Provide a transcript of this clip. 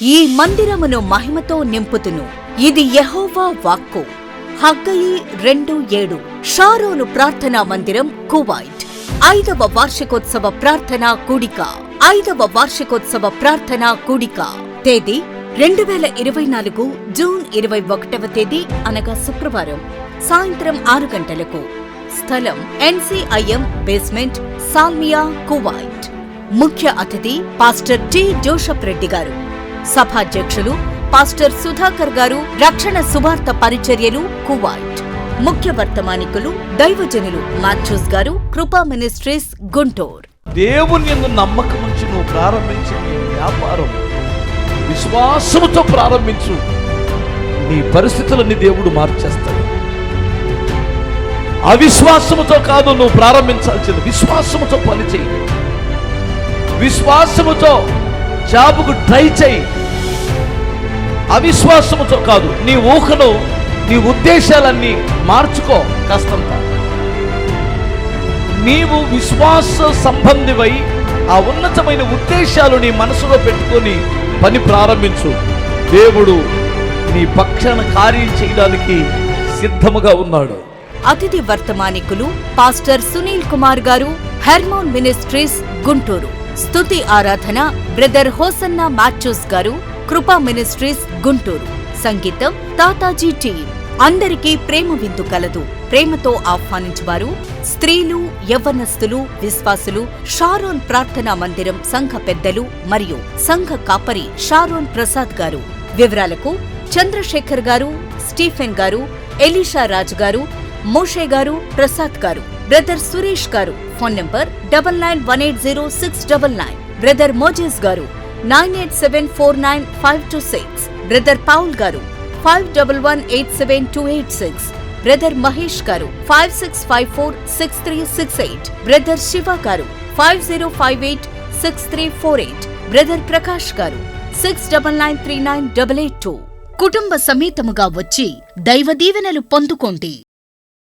ఈ మందిరమును మహిమతో నింపుతును. ఇది యెహోవా వాక్కు. హగ్గయి 2:7. షారోను ప్రార్థనా మందిరం, కువైట్. 5వ వార్షికోత్సవ ప్రార్థనా కూడిక. 5వ వార్షికోత్సవ ప్రార్థనా కూడిక. తేదీ 2024 జూన్ 21వ తేదీ అనగా శుక్రవారం సాయంత్రం 6 గంటలకు. స్థలం NCIM బేస్మెంట్, సాల్మియా, కువైట్. ముఖ్య అతిథి పాస్టర్ టి. జోసెఫ్ రెడ్డి గారు. సభాధ్యక్షులు పాస్టర్ సుధాకర్ గారు, రక్షణ సువార్త పరిచర్యలు, కువైట్. ముఖ్య వర్తమానికులు దైవజనులు మాథ్యూస్ గారు, కృపా మినిస్ట్రీస్, గుంటూరు. దేవుని యందు నమ్మకం ఉంచి నువ్వు ప్రారంభించిన నీ వ్యాపారం విశ్వాసముతో ప్రారంభించు. నీ పరిస్థితులన్నీ దేవుడు మార్చేస్తాడు. అవిశ్వాసముతో కాదు నువ్వు ప్రారంభించాల్సింది, విశ్వాసముతో పని చేయి. విశ్వాసముతో జాబుకు ట్రై చేయి. అవిశ్వాసముతో కాదు. నీ ఊహను, నీ ఉద్దేశాలన్నీ మార్చుకో కాస్తంత. నీవు విశ్వాస సంబంధివై ఆ ఉన్నతమైన ఉద్దేశాలు నీ మనసులో పెట్టుకొని పని ప్రారంభించు. దేవుడు నీ పక్షాన కార్యం చేయడానికి సిద్ధముగా ఉన్నాడు. అతిథి వర్తమానికులు పాస్టర్ సునీల్ కుమార్ గారు, హెర్మోన్ మినిస్ట్రీస్, గుంటూరు. స్తుతి ఆరాధన బ్రదర్ హోసన్నా మాథ్యూస్ గారు, కృపా మినిస్ట్రీస్, గుంటూరు. సంగీతం తాతాజీ టీం. అందరికీ ప్రేమ విందు కలదు. ప్రేమతో ఆహ్వానించువారు స్త్రీలు, యవ్వనస్తులు, విశ్వాసులు. షారోన్ ప్రార్థనా మందిరం సంఘ పెద్దలు మరియు సంఘ కాపరి షారోన్ ప్రసాద్ గారు. వివరాలకు చంద్రశేఖర్ గారు, స్టీఫెన్ గారు, ఎలీషా రాజు గారు, మోషే గారు, ప్రసాద్ గారు, బ్రదర్ సురేష్ గారు. Phone number 99180699. బ్రదర్ మోజెస్ గారు 98749526. బ్రదర్ పౌల్ గారు 51187286. బ్రదర్ మహేష్ గారు 56546368. బ్రదర్ శివ గారు 50586348. బ్రదర్ ప్రకాష్ గారు 69939882. కుటుంబ సమేతముగా వచ్చి దైవ దీవెనలు పొందుకోండి.